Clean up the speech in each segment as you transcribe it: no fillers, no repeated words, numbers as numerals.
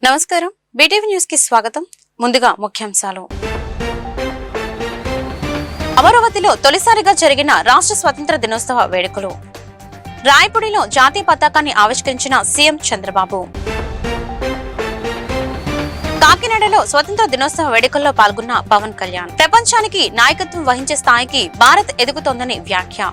నమస్కారం BTV news కి స్వాగతం. ముందుగా ముఖ్యాంశాలు. అమరావతిలో తొలిసారిగా జరిగిన రాష్ట్ర స్వతంత్ర దినోత్సవ వేడుకలు. రాయపూడిలో జాతీయ పతాకాన్ని ఆవిష్కరించిన సీఎం చంద్రబాబు. కాకినాడలో స్వతంత్ర దినోత్సవ వేడుకల్లో పాల్గొన్న పవన్ కళ్యాణ్. ప్రపంచానికి నాయకత్వం వహించే స్థాయికి భారత్ ఎదుగుతోందని వ్యాఖ్య.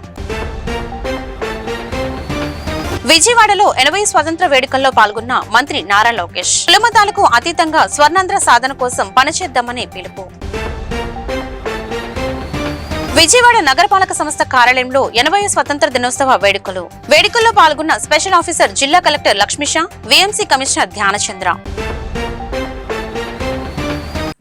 విజయవాడలో 80 స్వాతంత్ర వేడుకల్లో పాల్గొన్న మంత్రి నారా లోకేష్. కులమతాలకు అతీతంగా స్వర్ణాంధ్ర సాధన కోసం పనిచేద్దామని పిలుపు. విజయవాడ నగరపాలక సంస్థ కార్యాలయంలో 80 స్వతంత్ర దినోత్సవ వేడుకల్లో పాల్గొన్న స్పెషల్ ఆఫీసర్ జిల్లా collector Lakshmisha, VMC commissioner Dhyanachandra.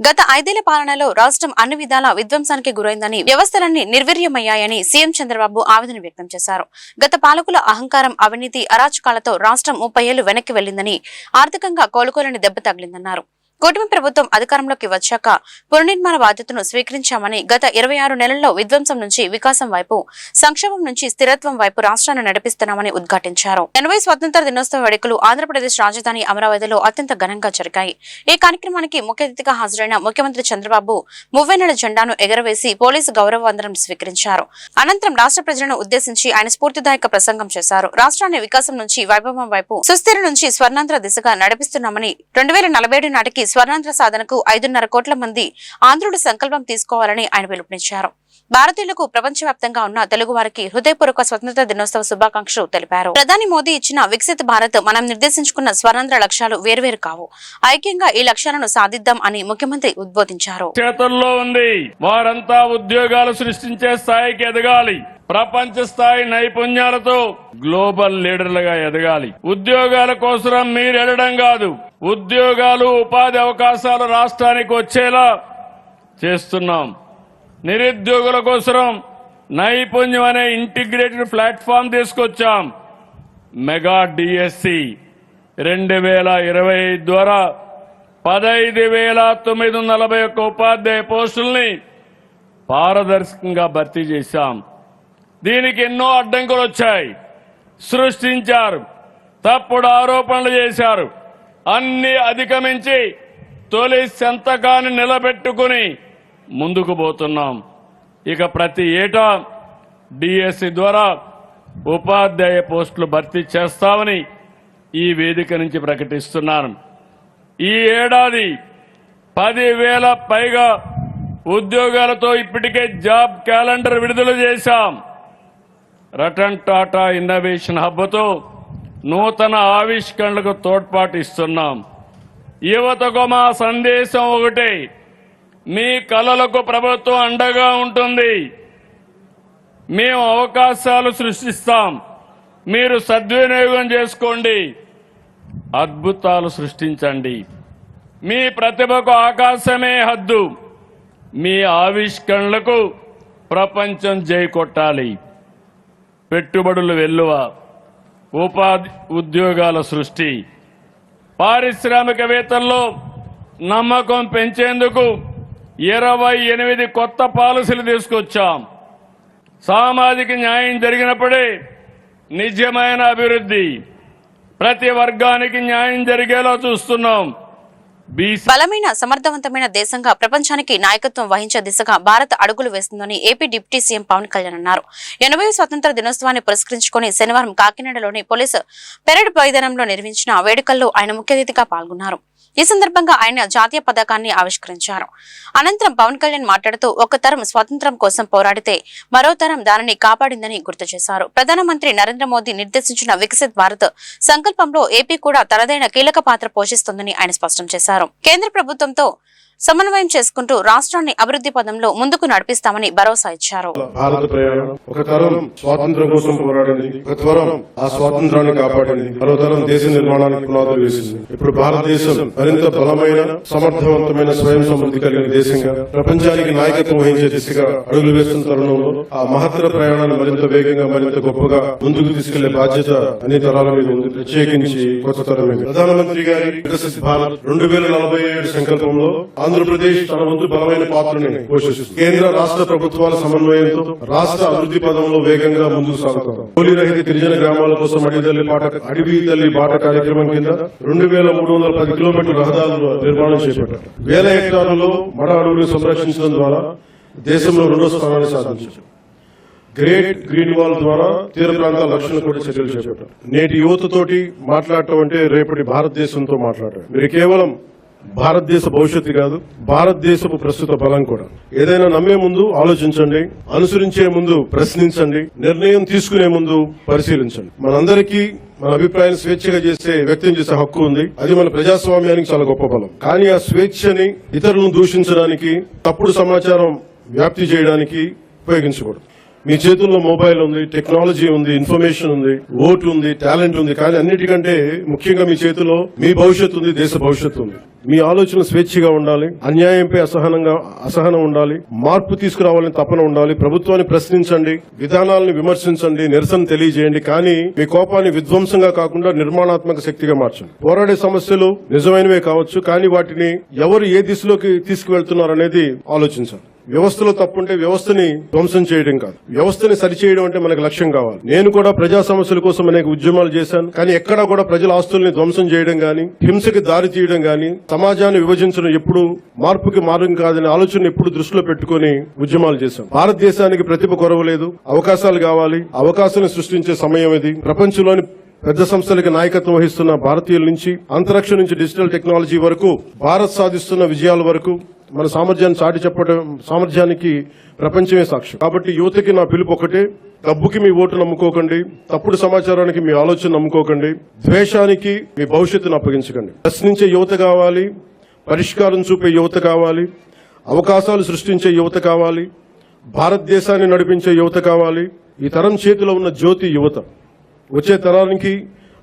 గత 5 ఏళ్ల పాలనలో రాష్ట్రం అన్ని విధాల విధ్వంసానికి గురైందని, వ్యవస్థలన్నీ నిర్వీర్యమయ్యాయని సీఎం చంద్రబాబు ఆవేదన వ్యక్తం చేశారు. గత పాలకుల అహంకారం, అవినీతి, అరాచకాలతో రాష్ట్రం 30 ఏళ్లు వెనక్కి వెళ్లిందని, ఆర్థికంగా కోలుకోలేని దెబ్బ తగిలిందన్నారు. కూటమి ప్రభుత్వం అధికారంలోకి వచ్చాక పునర్నిర్మాణ బాధ్యతను స్వీకరించామని, గత 26 నెలల్లో విధ్వంసం నుంచి వికాసం వైపు, సంక్షేమం నుంచి స్థిరత్వం వైపు రాష్ట్రాన్ని నడిపిస్తున్నామని ఉద్ఘాటించారు. 80 స్వతంత్ర దినోత్సవ వేడుకలు ఆంధ్రప్రదేశ్ రాజధాని అమరావతిలో అత్యంత ఘనంగా జరిగాయి. ఈ కార్యక్రమానికి ముఖ్య అతిథిగా హాజరైన ముఖ్యమంత్రి చంద్రబాబు మువ్వెన్నెల జెండాను ఎగరవేసి పోలీసు గౌరవ వందనం స్వీకరించారు. అనంతరం రాష్ట్ర ప్రజలను ఉద్దేశించి ఆయన స్ఫూర్తిదాయక ప్రసంగం చేశారు. రాష్ట్రాన్ని వికాసం నుంచి వైభవం వైపు, సుస్థిర నుంచి స్వర్ణాంధ్ర దిశగా నడిపిస్తున్నామని, 2047 నాటికి స్వర్ణాంధ్ర సాధనకు 5.5 కోట్ల మంది ఆంధ్రుడు సంకల్పం తీసుకోవాలని ఆయన పిలుపునిచ్చారు. భారతీయులకు ప్రపంచవ్యాప్తంగా ఉన్న తెలుగు వారికి హృదయపూర్వక స్వతంత్ర దినోత్సవ శుభాకాంక్షలు తెలిపారు. ప్రధాని మోదీ ఇచ్చిన వికసిత భారత్, మనం నిర్దేశించుకున్న స్వర్ణాంధ్ర లక్ష్యాలు వేర్వేరు కావు. ఐక్యంగా ఈ లక్ష్యాలను సాధిద్దాం అని ముఖ్యమంత్రి ఉద్బోధించారు. చేతుల్లో ఉంది, వారంతా ఉద్యోగాలు సృష్టించే స్థాయికి ఎదగాలి. ప్రపంచ స్థాయి నైపుణ్యాలతో గ్లోబల్ లీడర్లుగా ఎదగాలి. ఉద్యోగాల కోసం మీరు ఎడడం కాదు, ఉద్యోగాలు, ఉపాధి అవకాశాలు రాష్ట్రానికి వచ్చేలా చేస్తున్నాం. నిరుద్యోగుల కోసం నైపుణ్యం అనే ఇంటిగ్రేటెడ్ ప్లాట్ఫామ్ తీసుకొచ్చాం. మెగా డిఎస్సి 2025 ద్వారా 15,941 ఉపాధ్యాయ పోస్టుల్ని పారదర్శకంగా భర్తీ చేశాం. దీనికి ఎన్నో అడ్డంకులు వచ్చాయి, సృష్టించారు, తప్పుడు ఆరోపణలు చేశారు. అన్ని అధిగమించి తొలి సంతకాన్ని నిలబెట్టుకుని ముందుకు పోతున్నాం. ఇక ప్రతి ఏటా డిఎస్సి ద్వారా ఉపాధ్యాయ పోస్టులు భర్తీ చేస్తామని ఈ వేదిక నుంచి ప్రకటిస్తున్నాను. ఈ ఏడాది 10,000 పైగా ఉద్యోగాలతో ఇప్పటికే జాబ్ క్యాలెండర్ విడుదల చేశాం. రతన్ టాటా ఇన్నోవేషన్ హబ్తో నూతన ఆవిష్కరణలకు తోడ్పాటు ఇస్తున్నాం. యువతకు మా సందేశం ఒకటే, మీ కలలకు ప్రభుత్వం అండగా ఉంటుంది. మేము అవకాశాలు సృష్టిస్తాం, మీరు సద్వినియోగం చేసుకోండి, అద్భుతాలు సృష్టించండి. మీ ప్రతిభకు ఆకాశమే హద్దు. మీ ఆవిష్కరణలకు ప్రపంచం జై కొట్టాలి. పెట్టుబడులు వెల్లువ, ఉపాధి ఉద్యోగాల సృష్టి, పారిశ్రామికవేత్తల్లో నమ్మకం పెంచేందుకు 28 కొత్త పాలసీలు తీసుకొచ్చాం. సామాజిక న్యాయం జరిగినప్పుడే నిజమైన అభివృద్ధి. ప్రతి వర్గానికి న్యాయం జరిగేలా చూస్తున్నాం. బలమైన, సమర్థవంతమైన దేశంగా ప్రపంచానికి నాయకత్వం వహించే దిశగా భారత్ అడుగులు వేస్తుందని AP deputy CM Pawan Kalyan అన్నారు. 80 స్వతంత్ర దినోత్సవాన్ని పురస్కరించుకుని శనివారం కాకినాడలోని పోలీసు పెరేడ్ మైదానంలో నిర్వహించిన వేడుకల్లో ఆయన ముఖ్య అతిథిగా పాల్గొన్నారు. ఈ సందర్భంగా ఆయన జాతీయ పతాకాన్ని ఆవిష్కరించారు. అనంతరం పవన్ కళ్యాణ్ మాట్లాడుతూ, ఒక తరం స్వాతంత్ర్యం కోసం పోరాడితే మరో తరం దానిని కాపాడిందని గుర్తు చేశారు. ప్రధానమంత్రి నరేంద్ర మోదీ నిర్దేశించిన వికసిత్ భారత్ సంకల్పంలో ఏపీ కూడా తనదైన కీలక పాత్ర పోషిస్తుందని ఆయన స్పష్టం చేశారు. కేంద్ర ప్రభుత్వంతో సమన్వయం చేసుకుంటూ రాష్ట్రాన్ని అభివృద్ధి పదంలో ముందుకు నడిపిస్తామని భరోసా ఇచ్చారు. భారత ప్రయాణం, ఒక తరం స్వాతంత్ర్యం కోసం పోరాడింది, ఒక తరం ఆ స్వాతంత్రాన్ని కాపాడింది, మరో తరం దేశ నిర్మాణానికి పునాదులు వేసింది. ఇప్పుడు భారతదేశం మరింత బలమైన, సమర్థవంతమైన, స్వయం సమృద్ధి కలిగిన దేశంగా ప్రపంచానికి నాయకత్వం వహించే దిశగా అడుగులు వేస్తున్న తరుణంలో ఆ మహత్తర ప్రయాణాన్ని మరింత వేగంగా, మరింత గొప్పగా ముందుకు తీసుకెళ్లే బాధ్యత అన్ని తరాల మీద ఉంది, ప్రత్యేకించి కొత్త తరం మీద. ప్రధానమంత్రి గారి వికసిత్ భారత్ 2047 సంకల్పంలో ఆంధ్రప్రదేశ్ తన వంతు బలమైన పాత్రని పోషిస్తుంది. కేంద్ర రాష్ట్ర ప్రభుత్వాల సమన్వయంతో రాష్ట్ర అభివృద్ధి పదంలో వేగంగా ముందుకు సాగుతాం. కూలీ రహిత గిరిజన గ్రామాల కోసం అడవి తల్లి బాట కార్యక్రమం కింద 2310 కిలోమీటర్ల రహదారుల నిర్మాణం చేపట్టారు. వేల హెక్టార్లలో మడ అడవులను సంరక్షించడం ద్వారా దేశంలో 2వ స్థానాన్ని సాధించారు. గ్రేట్ గ్రీన్ వాల్ ద్వారా తీర ప్రాంతాల రక్షణ కూడా చర్యలు చేపట్టారు. నేటి యువతతోటి మాట్లాడటం అంటే రేపటి భారతదేశంతో మాట్లాడటం. మీరు కేవలం భారతదేశ భవిష్యత్తు కాదు, భారతదేశపు ప్రస్తుత బలం కూడా. ఏదైనా నమ్మే ముందు ఆలోచించండి, అనుసరించే ముందు ప్రశ్నించండి, నిర్ణయం తీసుకునే ముందు పరిశీలించండి. మనందరికీ మన అభిప్రాయాన్ని స్వేచ్ఛగా వ్యక్తం చేసే హక్కు ఉంది. అది మన ప్రజాస్వామ్యానికి చాలా గొప్ప బలం. కానీ ఆ స్వేచ్ఛని ఇతరులను దూషించడానికి, తప్పుడు సమాచారం వ్యాప్తి చేయడానికి ఉపయోగించకూడదు. మీ చేతుల్లో మొబైల్ ఉంది, టెక్నాలజీ ఉంది, ఇన్ఫర్మేషన్ ఉంది, ఓటు ఉంది, టాలెంట్ ఉంది. కానీ అన్నిటికంటే ముఖ్యంగా మీ చేతిలో మీ భవిష్యత్తు ఉంది, దేశ భవిష్యత్తు ఉంది. మీ ఆలోచన స్వేచ్ఛగా ఉండాలి, అన్యాయంపై అసహనం ఉండాలి, మార్పు తీసుకురావాలని తపన ఉండాలి. ప్రభుత్వాన్ని ప్రశ్నించండి, విధానాలను విమర్శించండి, నిరసన తెలియజేయండి. కానీ మీ కోపాన్ని విధ్వంసంగా కాకుండా నిర్మాణాత్మక శక్తిగా మార్చండి. పోరాడే సమస్యలు నిజమైనవే కావచ్చు, కానీ వాటిని ఎవరు ఏ దిశలోకి తీసుకువెళ్తున్నారనేది ఆలోచించాలి. వ్యవస్థలో తప్పుంటే వ్యవస్థని ధ్వంసం చేయడం కాదు, వ్యవస్థని సరిచేయడం అంటే మనకు లక్ష్యం కావాలి. నేను కూడా ప్రజా సమస్యల కోసం అనేక ఉద్యమాలు చేశాను. కానీ ఎక్కడా కూడా ప్రజల ఆస్తుల్ని ధ్వంసం చేయడం గాని, హింసకి దారి తీయడం గాని, సమాజాన్ని విభజించడం ఎప్పుడు మార్పుకి మార్గం కాదనే ఆలోచన ఎప్పుడు దృష్టిలో పెట్టుకుని ఉద్యమాలు చేశాం. భారతదేశానికి ప్రతిభ కొరవలేదు, అవకాశాలు కావాలి. అవకాశాలను సృష్టించే సమయం ఇది. ప్రపంచంలోని పెద్ద సంస్థలకు నాయకత్వం వహిస్తున్న భారతీయుల నుంచి, అంతరిక్షం నుంచి డిజిటల్ టెక్నాలజీ వరకు, భారత్ సాధిస్తున్న విజయాల వరకు మన సామర్థ్యాన్ని చాటి చెప్పడం, సామర్థ్యానికి ప్రపంచమే సాక్ష్యం. కాబట్టి యువతకి నా పిలుపు ఒకటే: డబ్బుకి మీ ఓటు నమ్ముకోకండి, తప్పుడు సమాచారానికి మీ ఆలోచన నమ్ముకోకండి, ద్వేషానికి మీ భవిష్యత్తును అప్పగించకండి. ప్రశ్నించే యువత కావాలి, పరిష్కారం చూపే యువత కావాలి, అవకాశాలు సృష్టించే యువత కావాలి, భారతదేశాన్ని నడిపించే యువత కావాలి. ఈ తరం చేతిలో ఉన్న జ్యోతి యువత. వచ్చే తరానికి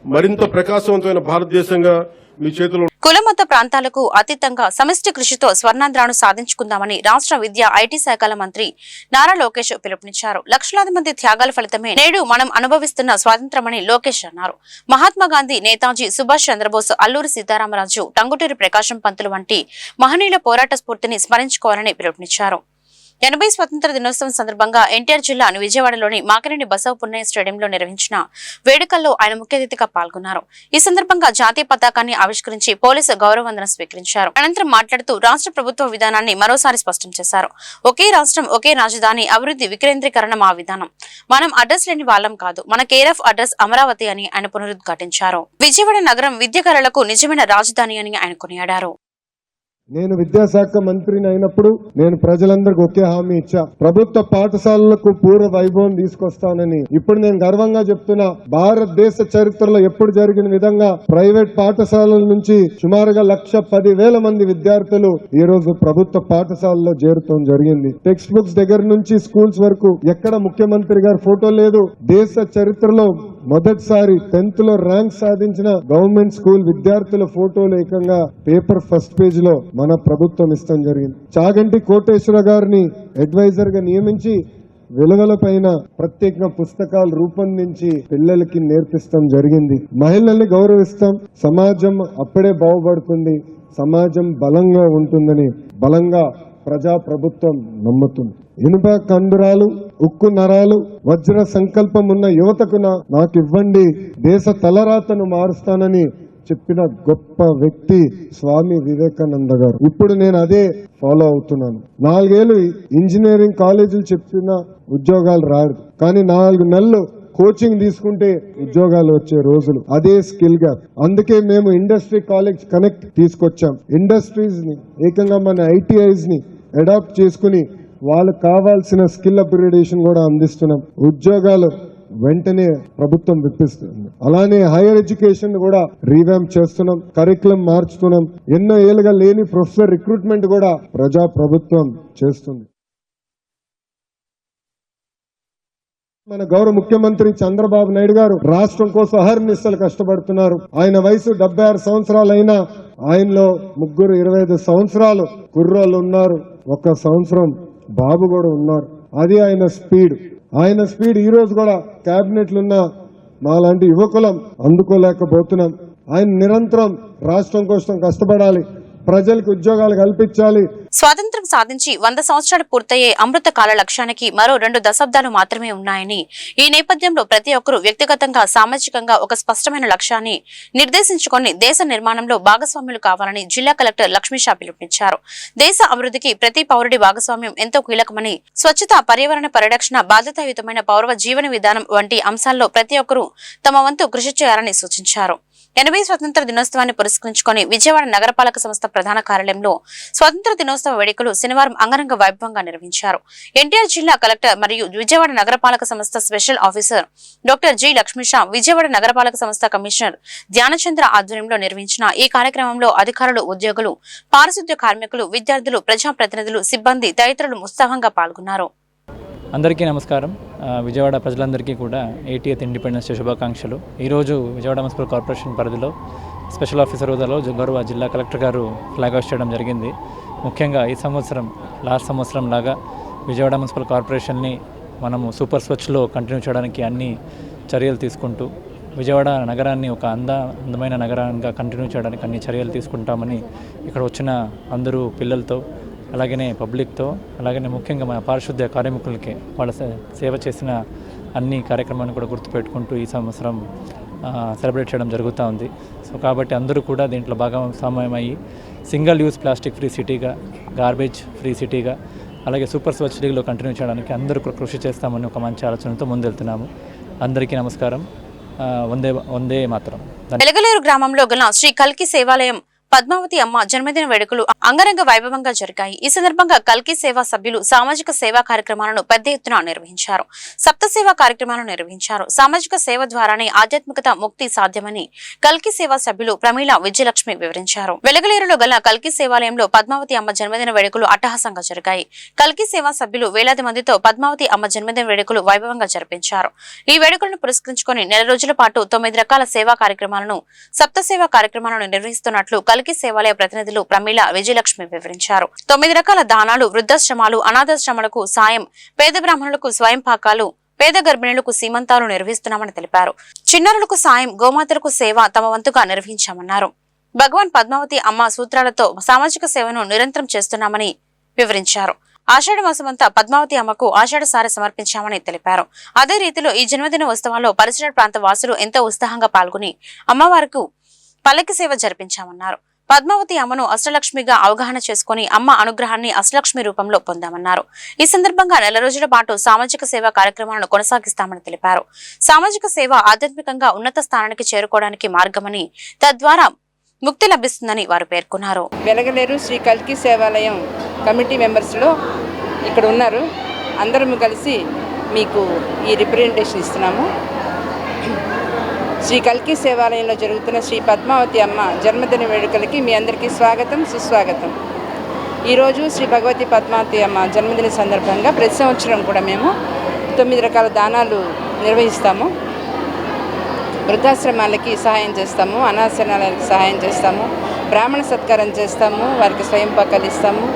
మరింత ప్రకాశవంతమైన భారతదేశంగా మీ చేతిలో. కులమత ప్రాంతాలకు అతీతంగా సమిష్టి కృషితో స్వర్ణాంధ్రాను సాధించుకుందామని రాష్ట్ర విద్యా ఐటీ శాఖల మంత్రి నారా లోకేష్ పిలుపునిచ్చారు. లక్షలాది మంది త్యాగాల ఫలితమే నేడు మనం అనుభవిస్తున్న స్వాతంత్ర్యమని లోకేష్ అన్నారు. మహాత్మా గాంధీ, నేతాజీ సుభాష్ చంద్రబోస్, అల్లూరి సీతారామరాజు, టంగుటూరి ప్రకాశం పంతులు వంటి మహనీయుల పోరాట స్ఫూర్తిని స్మరించుకోవాలని పిలుపునిచ్చారు. 80 స్వతంత్ర దినోత్సవం సందర్భంగా ఎన్టీఆర్ జిల్లాను విజయవాడలోని మాకిరెడ్డి బసవ పున్నయ్య స్టేడియంలో నిర్వహించిన వేడుకల్లో ఆయన ముఖ్య అతిథిగా పాల్గొన్నారు. ఈ సందర్భంగా జాతీయ పతాకాన్ని ఆవిష్కరించి పోలీసు గౌరవవందనం స్వీకరించారు. అనంతరం మాట్లాడుతూ రాష్ట్ర ప్రభుత్వ విధానాన్ని మరోసారి స్పష్టం చేశారు. ఒకే రాష్ట్రం, ఒకే రాజధాని, అభివృద్ధి వికేంద్రీకరణ మా విధానం. మనం అడ్రస్ లేని వాళ్ళం కాదు, మన కేర్ ఆఫ్ అడ్రస్ అమరావతి అని ఆయన పునరుద్ఘాటించారు. విజయవాడ నగరం విద్యాకళలకు నిజమైన రాజధాని అని ఆయన కొనియాడారు. నేను విద్యాశాఖ మంత్రిని అయినప్పుడు నేను ప్రజలందరికీ ఒకే హామీ ఇచ్చా, ప్రభుత్వ పాఠశాలలకు పూర్వ వైభవం తీసుకొస్తానని. ఇప్పుడు నేను గర్వంగా చెప్తున్నా, భారతదేశ చరిత్రలో ఎప్పుడు జరిగిన విధంగా ప్రైవేట్ పాఠశాలల నుంచి సుమారుగా 1,10,000 మంది విద్యార్థులు ఈ రోజు ప్రభుత్వ పాఠశాలలో చేరటం జరిగింది. టెక్స్ట్ బుక్స్ దగ్గర నుంచి స్కూల్స్ వరకు ఎక్కడ ముఖ్యమంత్రి గారి ఫోటో లేదు. దేశ చరిత్రలో మొదటిసారి 10th లో ర్యాంక్ సాధించిన గవర్నమెంట్ స్కూల్ విద్యార్థుల ఫోటోలు ఏకంగా పేపర్ ఫస్ట్ పేజ్ లో మన ప్రభుత్వం ఇష్టం జరిగింది. చాగంటి కోటేశ్వర గారిని అడ్వైజర్ గా నియమించి విలువల పైన ప్రత్యేక పుస్తకాలు రూపొందించి పిల్లలకి నేర్పిస్తాం జరిగింది. మహిళల్ని గౌరవిస్తాం, సమాజం అప్పుడే బాగుపడుతుంది, సమాజం బలంగా ఉంటుందని బలంగా ప్రజా ప్రభుత్వం నమ్ముతుంది. ఇనుప కండరాలు, ఉక్కు నరాలు, వజ్ర సంకల్పం ఉన్న యువతకు నాకు ఇవ్వండి, దేశ తలరాతను మారుస్తానని చెప్పిన గొప్ప వ్యక్తి స్వామి వివేకానంద గారు. ఇప్పుడు నేను అదే ఫాలో అవుతున్నాను. 4 ఏళ్లు ఇంజనీరింగ్ కాలేజీలు చెప్పిన ఉద్యోగాలు రాదు, కానీ 4 నెలలు కోచింగ్ తీసుకుంటే ఉద్యోగాలు వచ్చే రోజులు. అదే స్కిల్ గా, అందుకే మేము ఇండస్ట్రీ కాలేజ్ కనెక్ట్ తీసుకొచ్చాం. ఇండస్ట్రీస్ ని ఏకంగా మన ఐటీఐస్ ని అడాప్ట్ చేసుకుని వాళ్ళకు కావాల్సిన స్కిల్ అప్గ్రేడేషన్ కూడా అందిస్తున్నాం. ఉద్యోగాలు వెంటనే ప్రభుత్వం విప్పిస్తుంది. అలానే హైయర్ ఎడ్యుకేషన్ కూడా రీవ్యాంప్ చేస్తున్నాం, కరికులం మార్చుతున్నాం. ఎన్నో ఏళ్ళుగా లేని ప్రొఫెసర్ రిక్రూట్మెంట్ కూడా ప్రజా ప్రభుత్వం చేస్తుంది. మన గౌరవ ముఖ్యమంత్రి చంద్రబాబు నాయుడు గారు రాష్ట్రం కోసం అహర్నిశలు కష్టపడుతున్నారు. ఆయన వయసు 76 సంవత్సరాలైనా ఆయనలో 25 సంవత్సరాలు కుర్రోళ్ళు ఉన్నారు, 1 సంవత్సరం బాబు కూడా ఉన్నారు. అది ఆయన స్పీడ్. ఆయన స్పీడ్ ఈ రోజు కూడా కేబినెట్లున్న మాలాంటి యువకులం అందుకోలేకపోతున్నాం. ఆయన నిరంతరం రాష్ట్రం కోసం కష్టపడాలి, ప్రజలకు ఉద్యోగాలు కల్పించాలి. స్వాతంత్ర్యం సాధించి 100 సంవత్సరాలు పూర్తయ్యే అమృత కాల లక్ష్యానికి మరో 2 దశాబ్దాలు మాత్రమే ఉన్నాయని, ఈ నేపథ్యంలో ప్రతి ఒక్కరూ వ్యక్తిగతంగా సామాజికంగా ఒక స్పష్టమైన లక్ష్యాన్ని నిర్దేశించుకొని దేశ నిర్మాణంలో భాగస్వాములు కావాలని జిల్లా కలెక్టర్ లక్ష్మీషా పిలుపునిచ్చారు. దేశ అభివృద్ధికి ప్రతి పౌరుడి భాగస్వామ్యం ఎంతో కీలకమని, స్వచ్ఛత, పర్యావరణ పరిరక్షణ, బాధ్యతాయుతమైన పౌర జీవన విధానం వంటి అంశాల్లో ప్రతి ఒక్కరూ తమ వంతు కృషి చేయాలని సూచించారు. 80 స్వతంత్ర దినోత్సవాన్ని పురస్కరించుకొని విజయవాడ నగరపాలక సంస్థ ప్రధాన కార్యాలయంలో స్వతంత్ర దినోత్సవ వేడుకలు శనివారం అంగరంగ వైభవంగా నిర్వహించారు. ఎన్టీఆర్ జిల్లా కలెక్టర్ మరియు విజయవాడ నగరపాలక సంస్థ special officer doctor G Lakshmisha, Vijayawada నగరపాలక సంస్థ కమిషనర్ ధ్యానచంద్ర ఆధ్వర్యంలో నిర్వహించిన ఈ కార్యక్రమంలో అధికారులు, ఉద్యోగులు, పారిశుద్ధ్య కార్మికులు, విద్యార్థులు, ప్రజాప్రతినిధులు, సిబ్బంది తదితరులు ఉత్సాహంగా పాల్గొన్నారు. అందరికీ నమస్కారం. విజయవాడ ప్రజలందరికీ కూడా 80th ఇండిపెండెన్స్ డే శుభాకాంక్షలు. ఈరోజు విజయవాడ మున్సిపల్ కార్పొరేషన్ పరిధిలో స్పెషల్ ఆఫీసర్ హోదాలో గౌరవ జిల్లా కలెక్టర్ గారు ఫ్లాగ్ హోస్ట్ చేయడం జరిగింది. ముఖ్యంగా ఈ సంవత్సరం లాస్ట్ సంవత్సరం లాగా విజయవాడ మున్సిపల్ కార్పొరేషన్ని మనము సూపర్ స్వచ్ఛలో కంటిన్యూ చేయడానికి అన్ని చర్యలు తీసుకుంటూ విజయవాడ నగరాన్ని ఒక అందమైన నగరంగా కంటిన్యూ చేయడానికి అన్ని చర్యలు తీసుకుంటామని ఇక్కడ వచ్చిన అందరూ పిల్లలతో, అలాగనే పబ్లిక్తో, అలాగనే ముఖ్యంగా మన పారిశుద్ధ్య కార్మికులకి వాళ్ళ సేవ చేసిన అన్ని కార్యక్రమాన్ని కూడా గుర్తుపెట్టుకుంటూ ఈ సంవత్సరం సెలబ్రేట్ చేయడం జరుగుతూ ఉంది. సో కాబట్టి అందరూ కూడా దీంట్లో భాగస్వామ్యమయ్యి సింగిల్ యూజ్ ప్లాస్టిక్ ఫ్రీ సిటీగా, గార్బేజ్ ఫ్రీ సిటీగా, అలాగే సూపర్ స్వచ్ఛ సిటీలో కంటిన్యూ చేయడానికి అందరూ కృషి చేస్తామని ఒక మంచి ఆలోచనతో ముందెళ్తున్నాము. అందరికీ నమస్కారం. వందే మాతరం. వెలగలేరు గ్రామంలో గల శ్రీ కల్కి సేవాలయం పద్మావతి అమ్మ జన్మదిన వేడుకలు అంగరంగ వైభవంగా జరిగాయి. ఈ సందర్భంగా కల్కి సేవా సభ్యులు సామాజిక సేవా కార్యక్రమాలను పెద్ద ఎత్తున నిర్వహించారు. సప్త సేవా కార్యక్రమాలను నిర్వహించారు. సామాజిక సేవ ద్వారానే ఆధ్యాత్మికత ముక్తి సాధ్యమని కల్కి సేవా సభ్యులు ప్రమీల విజయలక్ష్మి వివరించారు. వెలగలేరులో గల కల్కి సేవాలయంలో పద్మావతి అమ్మ జన్మదిన వేడుకలు అట్టహాసంగా జరిగాయి. కల్కి సేవా సభ్యులు వేలాది మందితో పద్మావతి అమ్మ జన్మదిన వేడుకలు వైభవంగా జరిపించారు. ఈ వేడుకలను పురస్కరించుకొని 9 రోజుల పాటు 9 రకాల సేవా కార్యక్రమాలను, సప్త సేవా కార్యక్రమాలను నిర్వహిస్తున్నట్లు కల్కి సేవాలయ ప్రతినిధులు ప్రమీల విజయలక్ష్మి వివరించారు. 9 రకాల దానాలు, వృద్ధాశ్రమాలు, అనాథాశ్రమాలకు సాయం, పేద బ్రాహ్మణులకు స్వయం పాకాలు, పేద గర్భిణులకు సీమంతాలు నిర్వహిస్తున్నామని తెలిపారు. చిన్నారులకు సాయం, గోమాతలకు సేవ తమ వంతుగా నిర్వహించామన్నారు. భగవాన్ పద్మావతి అమ్మ సూత్రాలతో సామాజిక సేవను నిరంతరం చేస్తున్నామని వివరించారు. ఆషాఢ మాసమంతా పద్మావతి అమ్మకు ఆషాఢ సారె సమర్పించామని తెలిపారు. అదే రీతిలో ఈ జన్మదిన ఉత్సవాల్లో పరిసర ప్రాంత వాసులు ఎంతో ఉత్సాహంగా పాల్గొని అమ్మవారికి పల్లకి సేవ జరిపించామన్నారు. పద్మావతి అమ్మను అష్టలక్ష్మిగా అవగాహన చేసుకుని అమ్మ అనుగ్రహాన్ని అష్టలక్ష్మి రూపంలో పొందామన్నారు. ఈ సందర్భంగా 9 రోజుల పాటు సామాజిక సేవా కార్యక్రమాలను కొనసాగిస్తామని తెలిపారు. సామాజిక సేవ ఆధ్యాత్మికంగా ఉన్నత స్థానానికి చేరుకోవడానికి మార్గమని, తద్వారా ముక్తి లభిస్తుందని వారు పేర్కొన్నారు. వెలగలేరు శ్రీ కల్కి సేవాలయం కమిటీ మెంబర్స్లో ఇక్కడ ఉన్నారు. అందరం కలిసి మీకు ఈ రిప్రజెంటేషన్ ఇస్తున్నాము. శ్రీ కల్కి సేవాలయంలో జరుగుతున్న శ్రీ పద్మావతి అమ్మ జన్మదిన వేడుకలకి మీ అందరికీ స్వాగతం, సుస్వాగతం. ఈరోజు శ్రీ భగవతి పద్మావతి అమ్మ జన్మదిన సందర్భంగా ప్రతి సంవత్సరం కూడా మేము 9 రకాల దానాలు నిర్వహిస్తాము. వృద్ధాశ్రమాలకి సహాయం చేస్తాము, అనాథాశ్రమాలకి సహాయం చేస్తాము, బ్రాహ్మణ సత్కారం చేస్తాము, వారికి స్వయం పాకాలు ఇస్తాము,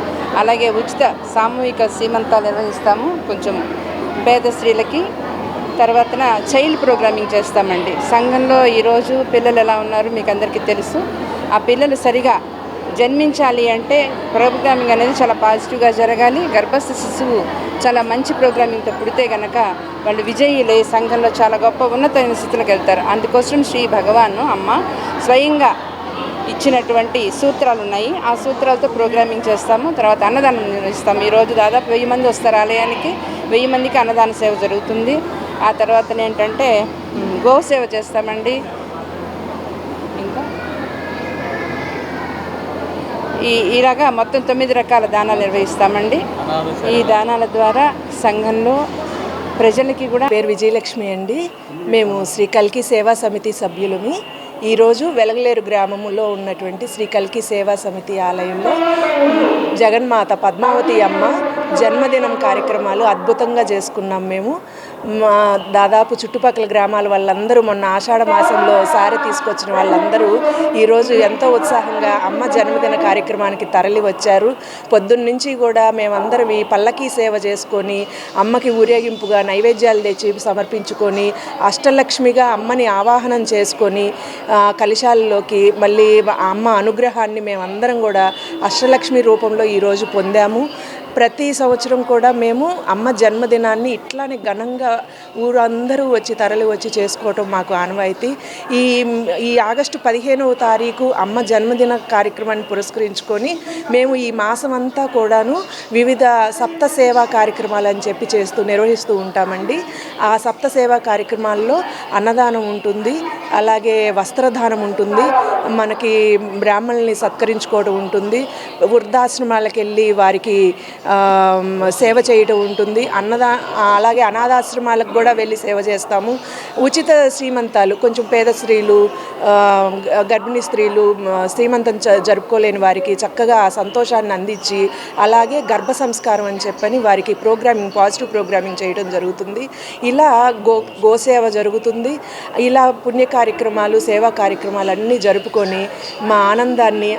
అలాగే ఉచిత సామూహిక సీమంతాలు నిర్వహిస్తాము కొంచెం పేద స్త్రీలకి. తర్వాత చైల్డ్ ప్రోగ్రామింగ్ చేస్తామండి. సంఘంలో ఈరోజు పిల్లలు ఎలా ఉన్నారు మీకు అందరికీ తెలుసు. ఆ పిల్లలు సరిగా జన్మించాలి అంటే ప్రోగ్రామింగ్ అనేది చాలా పాజిటివ్గా జరగాలి. గర్భస్థ శిశువు చాలా మంచి ప్రోగ్రామింగ్తో పుడితే కనుక వాళ్ళు విజయులే సంఘంలో చాలా గొప్ప ఉన్నతమైన స్థితిలోకి వెళ్తారు. అందుకోసం శ్రీ భగవాను అమ్మ స్వయంగా ఇచ్చినటువంటి సూత్రాలు ఉన్నాయి. ఆ సూత్రాలతో ప్రోగ్రామింగ్ చేస్తాము. తర్వాత అన్నదానం నిర్వహిస్తాము. ఈరోజు దాదాపు 1000 మంది వస్తారు ఆలయానికి. 1000 మందికి అన్నదాన సేవ జరుగుతుంది. ఆ తర్వాత ఏంటంటే గోసేవ చేస్తామండి. ఇంకా ఇలాగా మొత్తం 9 రకాల దానాలు నిర్వహిస్తామండి. ఈ దానాల ద్వారా సంఘంలో ప్రజలకి కూడా. పేరు విజయలక్ష్మి అండి. మేము శ్రీ కల్కి సేవా సమితి సభ్యులమి. ఈరోజు వెలగలేరు గ్రామంలో ఉన్నటువంటి శ్రీ కల్కి సేవా సమితి ఆలయంలో జగన్మాత పద్మావతి అమ్మ జన్మదినం కార్యక్రమాలు అద్భుతంగా చేసుకున్నాం మేము. మా దాదాపు చుట్టుపక్కల గ్రామాల వాళ్ళందరూ మొన్న ఆషాఢ మాసంలో సారె తీసుకొచ్చిన వాళ్ళందరూ ఈరోజు ఎంతో ఉత్సాహంగా అమ్మ జన్మదిన కార్యక్రమానికి తరలి వచ్చారు. పొద్దున్న నుంచి కూడా మేమందరం ఈ పల్లకీ సేవ చేసుకొని అమ్మకి ఊరేగింపుగా నైవేద్యాలు తెచ్చి సమర్పించుకొని అష్టలక్ష్మిగా అమ్మని ఆవాహనం చేసుకొని కలశాలలోకి మళ్ళీ అమ్మ అనుగ్రహాన్ని మేమందరం కూడా అష్టలక్ష్మి రూపంలో ఈరోజు పొందాము. ప్రతి సంవత్సరం కూడా మేము అమ్మ జన్మదినాన్ని ఇట్లానే ఘనంగా ఊరందరూ వచ్చి తరలి వచ్చి చేసుకోవటం మాకు ఆనవాయితీ. ఈ ఆగస్టు 15వ తారీఖు అమ్మ జన్మదిన కార్యక్రమాన్ని పురస్కరించుకొని మేము ఈ మాసం అంతా కూడాను వివిధ సప్త సేవా కార్యక్రమాలు అని చెప్పి నిర్వహిస్తూ ఉంటామండి. ఆ సప్త సేవా కార్యక్రమాల్లో అన్నదానం ఉంటుంది, అలాగే వస్త్రదానం ఉంటుంది, మనకి బ్రాహ్మణుల్ని సత్కరించుకోవడం ఉంటుంది, వృద్ధాశ్రమాలకు వెళ్ళి వారికి సేవ చేయటం ఉంటుంది, అలాగే అనాథాశ్రమాలకు కూడా వెళ్ళి సేవ చేస్తాము. ఉచిత శ్రీమంతాలు, కొంచెం పేద స్త్రీలు, గర్భిణీ స్త్రీలు శ్రీమంతం జరుపుకోలేని వారికి చక్కగా ఆ సంతోషాన్ని అందించి, అలాగే గర్భ సంస్కారం అని చెప్పని వారికి పాజిటివ్ ప్రోగ్రామింగ్ చేయడం జరుగుతుంది. ఇలా గోసేవ జరుగుతుంది. ఇలా పుణ్య కార్యక్రమాలు, సేవా కార్యక్రమాలు అన్నీ జరుపుకొని మా ఆనందాన్ని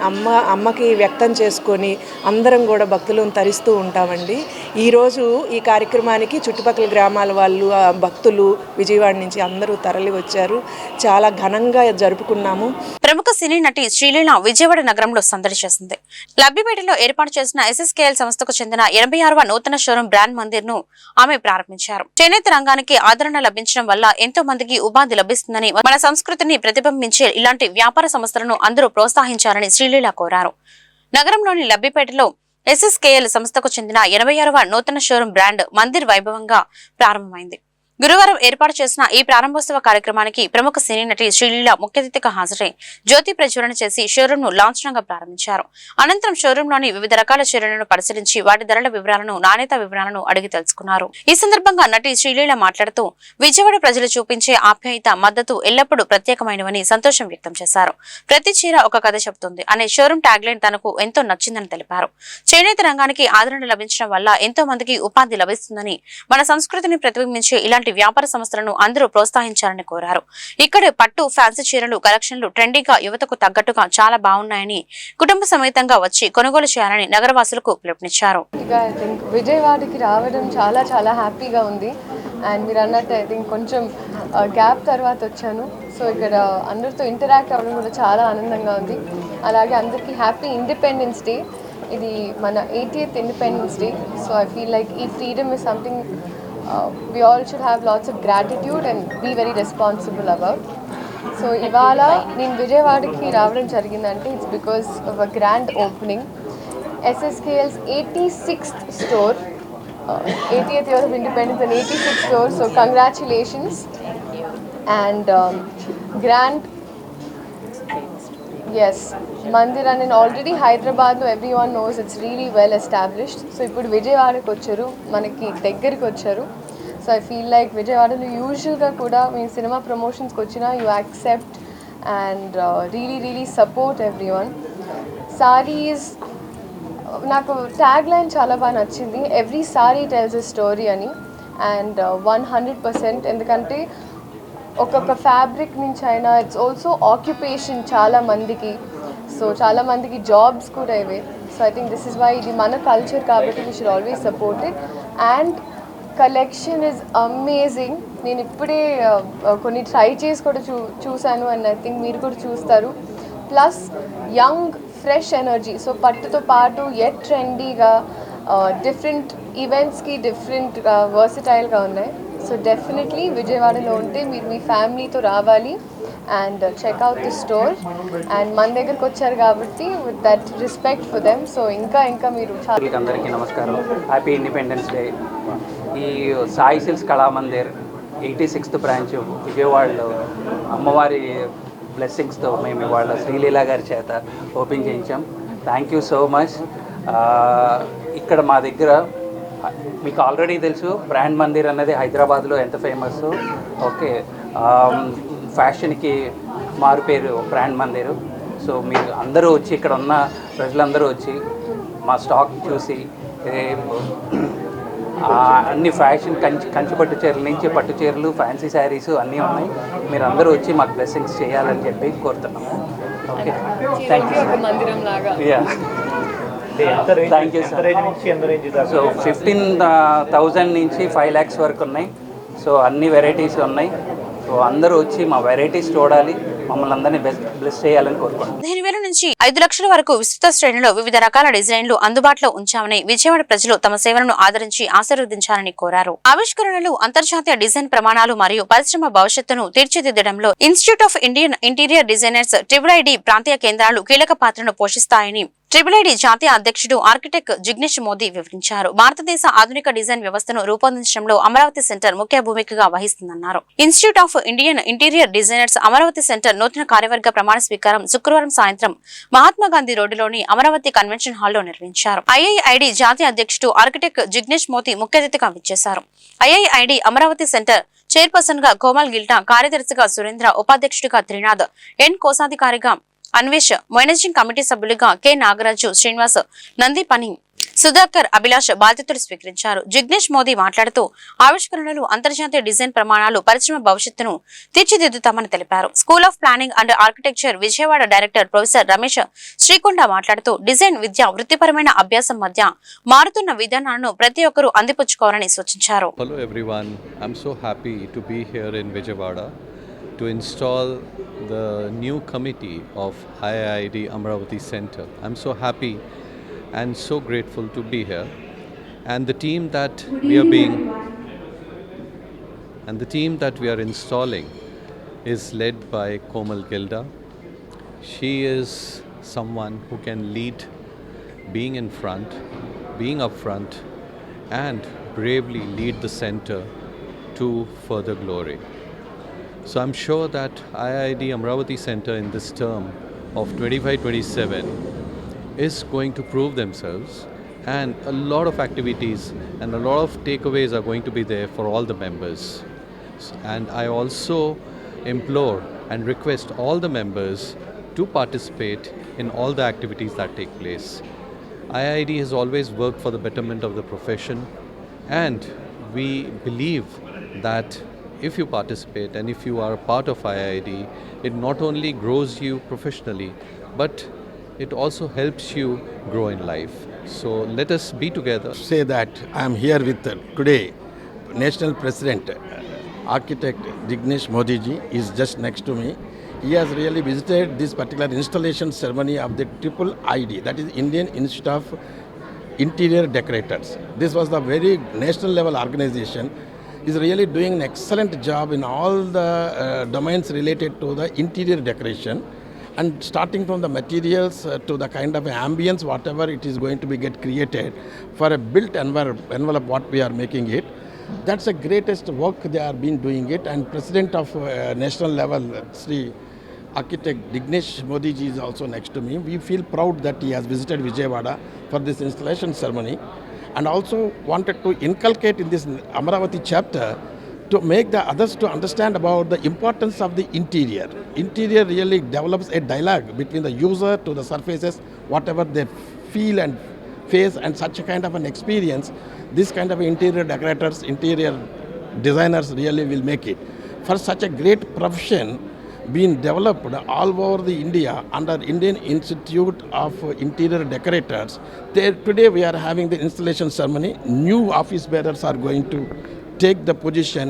అమ్మకి వ్యక్తం చేసుకొని అందరం కూడా భక్తులను తరిస్తూ ఉంటామండి. ఈరోజు ఈ కార్యక్రమానికి చుట్టుపక్కల గ్రామాల వాళ్ళు, భక్తులు విజయవాడ నుంచి అందరూ తరలి వచ్చారు. చాలా ఘనంగా జరుపుకున్నాము. ప్రముఖ సినీ నటి శ్రీలీల విజయవాడ నగరంలో సందడి చేసింది. లబ్బిపేటలో ఏర్పాటు చేసిన SSKL సంస్థకు చెందిన 86వ నూతన షోరూం బ్రాండ్ మందిర్ ను ఆమె ప్రారంభించారు. చేనేత రంగానికి ఆదరణ లభించడం వల్ల ఎంతో మందికి ఉపాధి లభిస్తుందని, మన సంస్కృతిని ప్రతిబింబించే ఇలాంటి వ్యాపార సంస్థలను అందరూ ప్రోత్సహించాలని శ్రీలీల కోరారు. నగరంలోని లబ్బిపేటలో SSKL సంస్థకు చెందిన 86వ నూతన షోరూం బ్రాండ్ మందిర్ వైభవంగా ప్రారంభమైంది. గురువారం ఏర్పాటు చేసిన ఈ ప్రారంభోత్సవ కార్యక్రమానికి ప్రముఖ సినీ నటి శ్రీలీల ముఖ్య అతిథిగా హాజరై జ్యోతి ప్రజ్వలన చేసి షోరూంను లాంఛనంగా ప్రారంభించారు. అనంతరం షోరూంలోని వివిధ రకాల చీరలను పరిశీలించి వాటి ధరల వివరాలను, నాణ్యత వివరాలను అడిగి తెలుసుకున్నారు. ఈ సందర్భంగా నటి శ్రీలీల మాట్లాడుతూ విజయవాడ ప్రజలు చూపించే ఆప్యాయత, మద్దతు ఎల్లప్పుడూ ప్రత్యేకమైనవని సంతోషం వ్యక్తం చేశారు. ప్రతి చీర ఒక కథ చెబుతుంది అనే షోరూం ట్యాగ్లైన్ తనకు ఎంతో నచ్చిందని తెలిపారు. చేనేత రంగానికి ఆదరణ లభించడం వల్ల ఎంతో మందికి ఉపాధి లభిస్తుందని, మన సంస్కృతిని ప్రతిబింబించే ఇలాంటి వ్యాపార సంస్థలను అందరూ ప్రోత్సహించాలని కోరారు. ఇక్కడ పట్టు, ఫ్యాన్సీ చీరలు కలెక్షన్లు ట్రెండీగా యువతకు తగ్గట్టుగా చాలా బాగున్నాయని, కుటుంబ సమేతంగా వచ్చి కొనుగోలు చేయాలని నగరవాసులకు పిలుపునిచ్చారు. విజయవాడకి రావడం చాలా చాలా హ్యాపీగా ఉంది. అండ్ మీరు అన్నట్టు ఐ థింక్ కొంచెం గ్యాప్ తర్వాత వచ్చాను. సో ఇక్కడ అందరితో ఇంటరాక్ట్ అవ్వడం కూడా చాలా ఆనందంగా ఉంది. అలాగే అందరికీ హ్యాపీ ఇండిపెండెన్స్ డే. ఇది మన 80th independence day. So I feel like ఈ freedom is something we all should have lots of gratitude and be very responsible about. So ivala nenu Vijayawadaki raavadam jarigindante it's because of a grand opening. SSKL's 86th store, 80th year of independence and 86th store. So congratulations. And grand, yes, Mandir, and already Hyderabad lo everyone knows it's really well established. So ippudu Vijayawadaku vacharu, manaki దగ్గరికి వచ్చారు. So I feel like విజయవాడలో యూజువల్గా కూడా మీ cinema ప్రమోషన్స్కి వచ్చినా you accept and really support everyone. Saris నాకు tag line చాలా బాగా నచ్చింది, every sorry tells a story అని. అండ్ 100%, ఎందుకంటే ఒక్కొక్క ఫ్యాబ్రిక్ నుంచి అయినా ఇట్స్ ఆల్సో ఆక్యుపేషన్ చాలా మందికి. సో చాలా మందికి జాబ్స్ కూడా ఇవే. So I think this is why ఇది మన కల్చర్ కాబట్టి we should always support it. And collection is amazing. నేను ఇప్పుడే కొన్ని ట్రై చేసి కూడా చూశాను అండ్ ఐ థింక్ మీరు కూడా చూస్తారు. Plus young fresh energy. So పట్టుతో పాటు ఎట్ ట్రెండీగా డిఫరెంట్ ఈవెంట్స్కి డిఫరెంట్గా వర్సిటైల్గా ఉన్నాయి. సో డెఫినెట్లీ విజయవాడలో ఉంటే మీరు మీ ఫ్యామిలీతో రావాలి and checkout the store. And మన దగ్గరకు వచ్చారు కాబట్టి with that respect for them. So ఇంకా మీరు చాలా. అందరికీ నమస్కారం, హ్యాపీ ఇండిపెండెన్స్ డే. ఈ Sai silks Kalamandir 86th branch విజయవాడలో అమ్మవారి బ్లెస్సింగ్స్తో మేము ఇవాళ శ్రీలీల గారి చేత ఓపెన్ చేయించాం. Thank you so much. ఇక్కడ మా దగ్గర మీకు ఆల్రెడీ తెలుసు బ్రాండ్ మందిర్ అన్నది హైదరాబాద్లో ఎంత ఫేమస్. ఓకే, ఫ్యాషన్కి మారు పేరు బ్రాండ్ మందిర్. సో మీరు అందరూ వచ్చి, ఇక్కడ ఉన్న ప్రజలందరూ వచ్చి మా స్టాక్ చూసి అన్ని ఫ్యాషన్ కంచి పట్టు చీరల నుంచి పట్టు చీరలు, ఫ్యాన్సీ శారీస్ అన్నీ ఉన్నాయి. మీరు అందరూ వచ్చి మాకు బ్లెస్సింగ్స్ చేయాలని చెప్పి కోరుతున్నాము. Okay, thank you. మందిరం లాగా. Thank you sir. సో 15,000 నుంచి 5 lakhs వరకు ఉన్నాయి. సో అన్ని వెరైటీస్ ఉన్నాయి. సో అందరూ వచ్చి మా వెరైటీస్ చూడాలి, మమ్మల్ని అందరినీ బ్లెస్ చేయాలని కోరుకుంటున్నాం. 15,000 నుంచి 5 లక్షల వరకు విస్తృత శ్రేణిలో వివిధ రకాల డిజైన్లు అందుబాటులో ఉంచామని విజయవాడ ప్రజలు తమ సేవలను ఆదరించి ఆశీర్వదించాలని కోరారు. ఆవిష్కరణలు అంతర్జాతీయ డిజైన్ ప్రమాణాలు మరియు పరిశ్రమ భవిష్యత్తును తీర్చిదిద్దడంలో institute of Indian interior designers IIID ప్రాంతీయ కేంద్రాలు కీలక పాత్రను పోషిస్తాయని IIID జాతీయ అధ్యక్షుడు ఆర్కిటెక్ట్ జిగ్నేష్ మోదీ వివరించారు. భారతదేశ ఆధునిక డిజైన్ వ్యవస్థను రూపొందించడంలో అమరావతి సెంటర్ ముఖ్య భూమికగా వహిస్తుందన్నారు. Institute of Indian interior designers Amaravati centre నూతన కార్యవర్గ ప్రమాణ స్వీకారం శుక్రవారం సాయంత్రం మహాత్మాగాంధీ రోడ్డులోని అమరావతి కన్వెన్షన్ హాల్లో నిర్వహించారు. IIID జాతీయ అధ్యక్షుడు ఆర్కిటెక్ట్ జిగ్నేష్ మోదీ ముఖ్య అతిథిగా విచ్చేశారు. IIID అమరావతి సెంటర్ చైర్పర్సన్ గా కోమల్ గిల్టా, కార్యదర్శిగా సురేంద్ర, ఉపాధ్యక్షుడిగా త్రినాథ్, కోశాధికారిగా అన్వేష్, మేనేజింగ్ కమిటీ సభ్యులుగా కె నాగరాజు, శ్రీనివాస్, నందిపని, సుధాకర్, అభిలాష్ బాధ్యతలు స్వీకరించారు. జిగ్నేష్ మోదీ మాట్లాడుతూ ఆవిష్కరణలు అంతర్జాతీయ డిజైన్ ప్రమాణాలు పరిశ్రమ భవిష్యత్తును తీర్చిదిద్దుతామని తెలిపారు. School of planning and architecture Vijayawada director professor Ramesh Srikonda మాట్లాడుతూ డిజైన్ విద్య వృత్తిపరమైన అభ్యాసం మధ్య మారుతున్న విధానాలను ప్రతి ఒక్కరూ అందిపుచ్చుకోవాలని సూచించారు. Hello everyone, I'm so happy to be here in Vijayawada to install the new committee of IIID Amravati Center. I'm so happy and so grateful to be here, and the team that we are installing is led by Komal Gilda. She is someone who can lead, being in front, being up front, and bravely lead the center to further glory. So I'm sure that IIID Amravati Center in this term of 25-27 is going to prove themselves, and a lot of activities and a lot of takeaways are going to be there for all the members. And I also implore and request all the members to participate in all the activities that take place. IIID has always worked for the betterment of the profession, and we believe that if you participate and if you are a part of IIID, it not only grows you professionally, but it also helps you grow in life. So let us be together. Say that I am here with today National President Architect Jignesh Modi ji is just next to me. He has really visited this particular installation ceremony of the IIID, that is Indian Institute of Interior Decorators. This was the very national level organization. Is really doing an excellent job in all the domains related to the interior decoration, and starting from the materials to the kind of ambience whatever it is going to be get created for a built envelope what we are making it. That's the greatest work they are been doing it, and President of national level Sri Architect Jignesh Modi ji is also next to me. We feel proud that he has visited Vijayawada for this installation ceremony, and also wanted to inculcate in this Amaravati chapter to make the others to understand about the importance of the interior. Interior really develops a dialogue between the user to the surfaces, whatever they feel and face, and such a kind of an experience, this kind of interior decorators, interior designers really will make it. For such a great profession being developed all over the India under Indian Institute of Interior Decorators. Today we are having the installation ceremony. New office bearers are going to take the position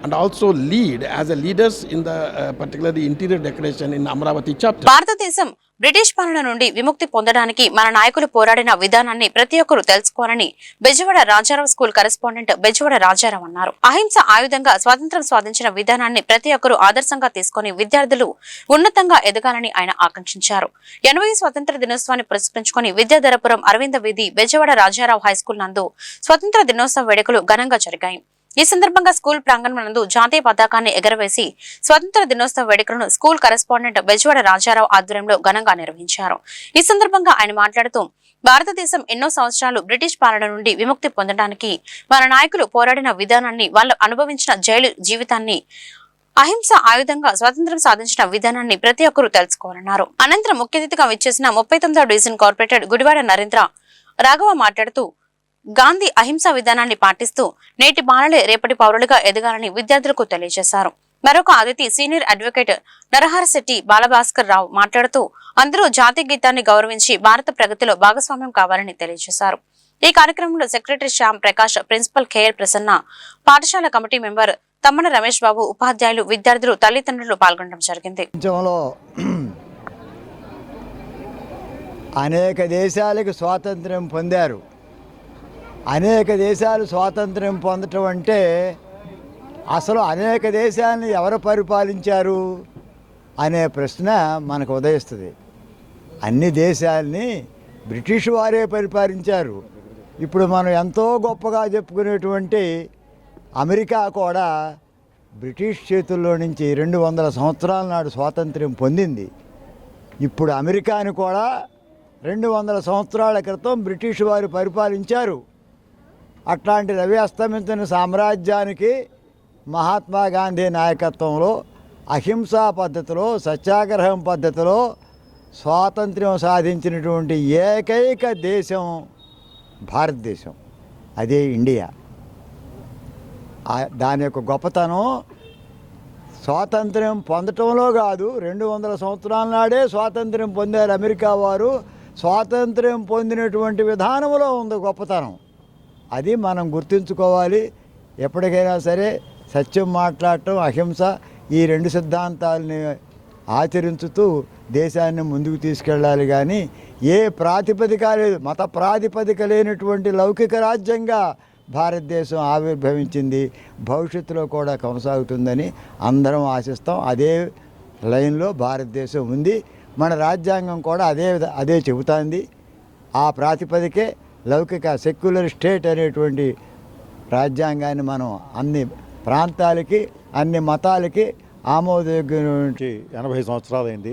and also lead as a leaders in the particularly interior decoration in Amravati chapter. భారతదేశం British పాలన నుండి విముక్తి పొందడానికి మన నాయకులు పోరాడిన విధానాన్ని ప్రతి ఒక్కరూ తెలుసుకోవాలని బెజవాడ రాజారావు స్కూల్ కరెస్పాండెంట్ బెజవాడ రాజారావు అన్నారు. అహింస ఆయుధంగా స్వాతంత్ర్యం సాధించిన విధానాన్ని ప్రతి ఒక్కరూ ఆదర్శంగా తీసుకుని విద్యార్థులు ఉన్నతంగా ఎదగాలని ఆయన ఆకాంక్షించారు. 80వ స్వతంత్ర దినోత్సవాన్ని పురస్కరించుకుని విద్యాధరపురం అరవింద వీధి బెజవాడ రాజారావు హైస్కూల్ నందు స్వతంత్ర దినోత్సవ వేడుకలు ఘనంగా జరిగాయి. ఈ సందర్భంగా స్కూల్ ప్రాంగణం నందు జాతీయ పతాకాన్ని ఎగరవేసి స్వతంత్ర దినోత్సవ వేడుకలను స్కూల్ కరెస్పాండెంట్ బెజవాడ రాజారావు ఆధ్వర్యంలో ఘనంగా నిర్వహించారు. ఈ సందర్భంగా ఆయన మాట్లాడుతూ భారతదేశం ఎన్నో సంవత్సరాలు బ్రిటిష్ పాలన నుండి విముక్తి పొందడానికి మన నాయకులు పోరాడిన విధానాన్ని, వాళ్ళు అనుభవించిన జైలు జీవితాన్ని, అహింస ఆయుధంగా స్వాతంత్ర్యం సాధించిన విధానాన్ని ప్రతి ఒక్కరూ తెలుసుకోవాలన్నారు. అనంతరం ముఖ్య అతిథిగా విచ్చేసిన 39వ డివిజన్ కార్పొరేటర్ గుడివాడ నరేంద్ర రాఘవ మాట్లాడుతూ గాంధీ అహింసా విధానాన్ని పాటిస్తూ నేటి బాలలే రేపటి పౌరులుగా ఎదగాలని విద్యార్థులకు తెలియజేశారు. మరొక అతిథి సీనియర్ అడ్వకేట్ నరహరశెట్టి బాలభాస్కర్ రావు మాట్లాడుతూ అందరూ జాతీయ గీతాన్ని గౌరవించి భారత ప్రగతిలో భాగస్వామ్యం కావాలని తెలియజేశారు. ఈ కార్యక్రమంలో secretary Shyam Prakash, principal K L Prasanna, పాఠశాల కమిటీ మెంబర్ తమ్మన రమేష్ బాబు, ఉపాధ్యాయులు, విద్యార్థులు, తల్లిదండ్రులు పాల్గొనడం జరిగింది. అనేక దేశాలకు స్వాతంత్ర్యం పొందారు. అనేక దేశాలు స్వాతంత్ర్యం పొందటం అంటే అసలు అనేక దేశాలను ఎవరు పరిపాలించారు అనే ప్రశ్న మనకు ఉదయిస్తుంది. అన్ని దేశాలని బ్రిటిష్ వారే పరిపాలించారు. ఇప్పుడు మనం ఎంతో గొప్పగా చెప్పుకునేటువంటి అమెరికా కూడా బ్రిటిష్ చేతుల్లో నుంచి 200 సంవత్సరాల నాడు స్వాతంత్ర్యం పొందింది. ఇప్పుడు అమెరికాని కూడా 200 సంవత్సరాల క్రితం బ్రిటిష్ వారు పరిపాలించారు. అట్లాంటి రవి అస్తమించిన సామ్రాజ్యానికి మహాత్మా గాంధీ నాయకత్వంలో అహింసా పద్ధతిలో, సత్యాగ్రహం పద్ధతిలో స్వాతంత్ర్యం సాధించినటువంటి ఏకైక దేశం భారతదేశం. అదే ఇండియా. దాని యొక్క గొప్పతనం స్వాతంత్ర్యం పొందటంలో కాదు, 200 సంవత్సరాల నాడే స్వాతంత్ర్యం పొందారు అమెరికా వారు. స్వాతంత్ర్యం పొందినటువంటి విధానంలో ఉంది గొప్పతనం. అది మనం గుర్తుంచుకోవాలి. ఎప్పటికైనా సరే సత్యం మాట్లాడటం, అహింస, ఈ 2 సిద్ధాంతాలని ఆచరించుతూ దేశాన్ని ముందుకు తీసుకెళ్ళాలి. కానీ ఏ ప్రాతిపదిక లేదు, మత ప్రాతిపదిక లేనటువంటి లౌకిక రాజ్యంగా భారతదేశం ఆవిర్భవించింది. భవిష్యత్తులో కూడా కొనసాగుతుందని అందరం ఆశిస్తాం. అదే లైన్లో భారతదేశం ఉంది. మన రాజ్యాంగం కూడా అదే చెబుతోంది. ఆ ప్రాతిపదికే లౌకిక సెక్యులర్ స్టేట్ అనేటువంటి రాజ్యాంగాన్ని మనం అన్ని ప్రాంతాలకి, అన్ని మతాలకి ఆమోదయోగ్యమైనటువంటి 80 సంవత్సరాలైంది.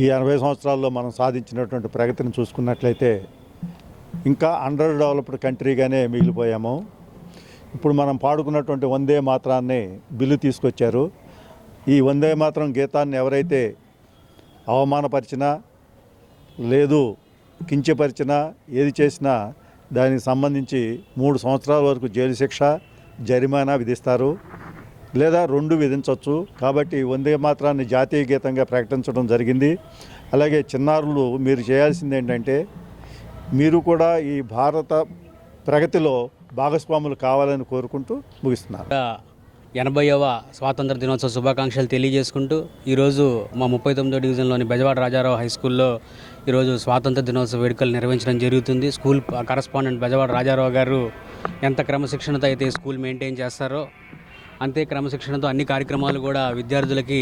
ఈ 80 సంవత్సరాల్లో మనం సాధించినటువంటి ప్రగతిని చూసుకున్నట్లయితే ఇంకా అండర్ డెవలప్డ్ కంట్రీగానే మిగిలిపోయాము. ఇప్పుడు మనం పాడుకున్నటువంటి వందే మాత్రాన్ని బిల్లు తీసుకొచ్చారు. ఈ వందే మాత్రం గీతాన్ని ఎవరైతే అవమానపరిచినా, లేదు కించపరిచినా, ఏది చేసినా దానికి సంబంధించి 3 సంవత్సరాల వరకు జైలు శిక్ష, జరిమానా విధిస్తారు, లేదా 2 విధించవచ్చు. కాబట్టి వందే మాత్రాన్ని జాతీయ గీతంగా ప్రకటించడం జరిగింది. అలాగే చిన్నారులు మీరు చేయాల్సింది ఏంటంటే, మీరు కూడా ఈ భారత ప్రగతిలో భాగస్వాములు కావాలని కోరుకుంటూ ముగిస్తున్నారు. 80వ స్వాతంత్ర దినోత్సవ శుభాకాంక్షలు తెలియజేసుకుంటూ ఈరోజు మా 39వ డివిజన్లోని బెజవాడ రాజారావు హై స్కూల్లో ఈరోజు స్వాతంత్ర దినోత్సవ వేడుకలు నిర్వహించడం జరుగుతుంది. స్కూల్ కరస్పాండెంట్ బెజవాడ రాజారావు గారు ఎంత క్రమశిక్షణతో అయితే స్కూల్ మెయింటైన్ చేస్తారో అంతే క్రమశిక్షణతో అన్ని కార్యక్రమాలు కూడా విద్యార్థులకి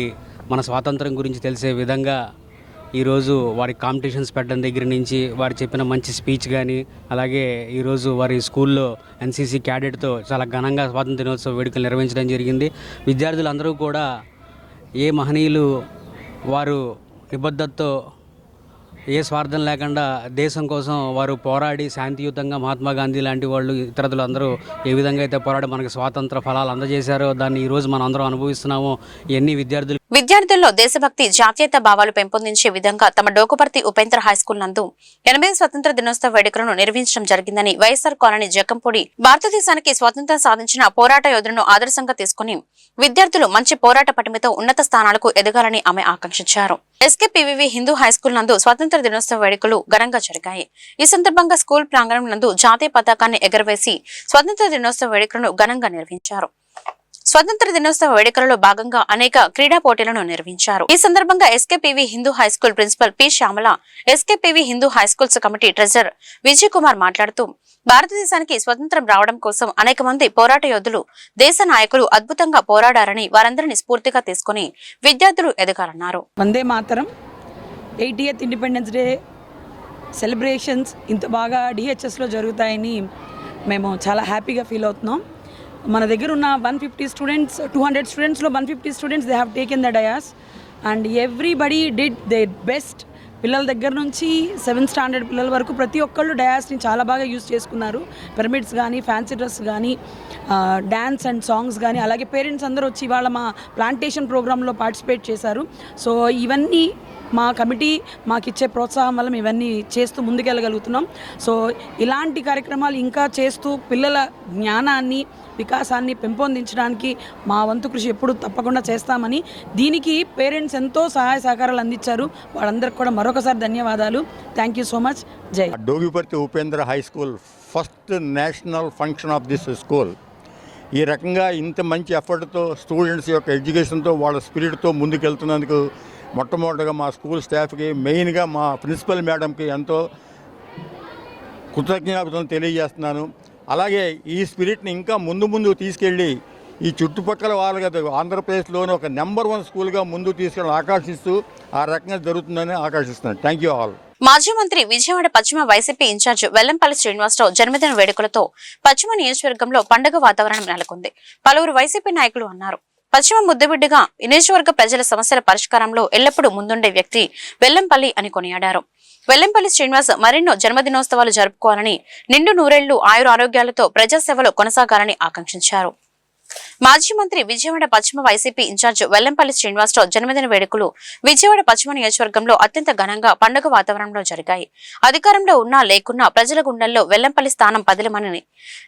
మన స్వాతంత్రం గురించి తెలిసే విధంగా ఈరోజు వారి కాంపిటీషన్స్ పెట్టడం దగ్గర నుంచి వారు చెప్పిన మంచి స్పీచ్ కానీ, అలాగే ఈరోజు వారి స్కూల్లో ఎన్సీసీ క్యాడెట్తో చాలా ఘనంగా స్వాతంత్ర దినోత్సవ వేడుకలు నిర్వహించడం జరిగింది. విద్యార్థులందరూ కూడా ఏ మహనీయులు వారు నిబద్ధతతో, ఏ స్వార్థం లేకుండా దేశం కోసం వారు పోరాడి శాంతియుతంగా మహాత్మా గాంధీ లాంటి వాళ్ళు, ఇతరులు అందరూ ఏ విధంగా అయితే పోరాడి మనకు స్వాతంత్ర ఫలాలు అందజేశారో దాన్ని ఈరోజు మనం అందరం అనుభవిస్తున్నాము. ఇవన్నీ విద్యార్థుల్లో దేశభక్తి, జాతీయత భావాలు పెంపొందించే విధంగా తమ డోకుపర్తి ఉపేంద్ర హైస్కూల్ నందు 80వ స్వతంత్ర దినోత్సవ వేడుకలను నిర్వహించడం జరిగిందని వైఎస్ఆర్ కాలనీ జక్కంపూడి భారతదేశానికి స్వాతంత్ర్యం సాధించిన పోరాట యోధులను ఆదర్శంగా తీసుకుని విద్యార్థులు మంచి పోరాట పటిమతో ఉన్నత స్థానాలకు ఎదగాలని ఆమె ఆకాంక్షించారు. ఎస్కేపీవీవి హిందూ హైస్కూల్ నందు స్వాతంత్ర దినోత్సవ వేడుకలు ఘనంగా జరిగాయి. ఈ సందర్భంగా స్కూల్ ప్రాంగణం నందు జాతీయ పతాకాన్ని ఎగరవేసి స్వాతంత్ర దినోత్సవ వేడుకలను ఘనంగా నిర్వహించారు. స్వాతంత్ర దినోత్సవ వేడుకలలో భాగంగా అనేక క్రీడా పోటీలను నిర్వహించారు. ఈ సందర్భంగా SKPV Hindu high school principal P Shyamala, SKPV Hindu high schools committee treasurer Vijay Kumar మాట్లాడుతూ భారతదేశానికి స్వతంత్రం రావడం కోసం అనేక మంది పోరాట యోధులు, దేశ నాయకులు అద్భుతంగా పోరాడారని వారందరినీ స్ఫూర్తిగా తీసుకుని విద్యార్థులు ఎదగాలన్నారు. Vande Mataram 80th independence day celebrations ఇంత బాగా డిహెచ్ఎస్లో జరుగుతాయని మేము చాలా హ్యాపీగా ఫీల్ అవుతున్నాం. మన దగ్గర ఉన్న 150 students, 200 స్టూడెంట్స్లో 150 students they have taken the dais and everybody did their best పిల్లల దగ్గర నుంచి 7th స్టాండర్డ్ పిల్లల వరకు ప్రతి ఒక్కళ్ళు డయాస్ని చాలా బాగా యూజ్ చేసుకున్నారు. పిరమిడ్స్ కానీ, ఫ్యాన్సీ డ్రెస్ కానీ, డ్యాన్స్ అండ్ సాంగ్స్ కానీ, అలాగే పేరెంట్స్ అందరూ వచ్చి వాళ్ళ మా ప్లాంటేషన్ ప్రోగ్రాంలో పార్టిసిపేట్ చేశారు. సో ఇవన్నీ మా కమిటీ మాకు ఇచ్చే ప్రోత్సాహం వల్ల ఇవన్నీ చేస్తూ ముందుకెళ్ళగలుగుతున్నాం. సో ఇలాంటి కార్యక్రమాలు ఇంకా చేస్తూ పిల్లల జ్ఞానాన్ని, వికాసాన్ని పెంపొందించడానికి మా వంతు కృషి ఎప్పుడు తప్పకుండా చేస్తామని, దీనికి పేరెంట్స్ ఎంతో సహాయ సహకారాలు అందించారు. వాళ్ళందరికీ కూడా మరొకసారి ధన్యవాదాలు. Thank you so much. జై. Dogiparthi Upendra high school first national function of this school. ఈ రకంగా ఇంత మంచి ఎఫర్ట్తో స్టూడెంట్స్ యొక్క ఎడ్యుకేషన్తో వాళ్ళ స్పిరిట్తో ముందుకెళ్తున్నందుకు మొట్టమొదటిగా మా స్కూల్ స్టాఫ్కి, మెయిన్గా మా ప్రిన్సిపల్ మేడంకి ఎంతో కృతజ్ఞతలు తెలియజేస్తున్నాను. అలాగే ఈ స్పిరిట్ని ఇంకా ముందు తీసుకెళ్ళి ఈ చుట్టుపక్కల వాళ్ళగా ఆంధ్రప్రదేశ్లోని ఒక నెంబర్ 1 స్కూల్గా ముందుకు తీసుకెళ్ళి ఆకాంక్షిస్తూ ఆ రకంగా జరుగుతుందని ఆకాంక్షిస్తున్నాను. Thank you all. మాజీ మంత్రి విజయవాడ పశ్చిమ వైసీపీ ఇన్ఛార్జ్ వెల్లంపల్లి శ్రీనివాసరావు జన్మదిన వేడుకలతో పశ్చిమ నియోజకవర్గంలో పండుగ వాతావరణం నెలకొంది. పలువురు వైసీపీ నాయకులు అన్నారు. పశ్చిమ ముద్దుబిడ్డగా నియోజకవర్గ ప్రజల సమస్యల పరిష్కారంలో ఎల్లప్పుడూ ముందుండే వ్యక్తి వెల్లంపల్లి అని కొనియాడారు. వెల్లంపల్లి శ్రీనివాస్ మరెన్నో జన్మదినోత్సవాలు జరుపుకోవాలని, నిండు నూరేళ్లు ఆయురారోగ్యాలతో ప్రజాసేవలో కొనసాగాలని ఆకాంక్షించారు. మాజీ మంత్రి విజయవాడ పశ్చిమ వైసీపీ ఇన్ఛార్జ్ వెల్లంపల్లి శ్రీనివాసరావు జన్మదిన వేడుకలు విజయవాడ పశ్చిమ నియోజకవర్గంలో అత్యంత ఘనంగా పండుగ వాతావరణంలో జరిగాయి. అధికారంలో ఉన్నా లేకున్నా ప్రజల గుండెల్లో వెల్లంపల్లి స్థానం పదిలమని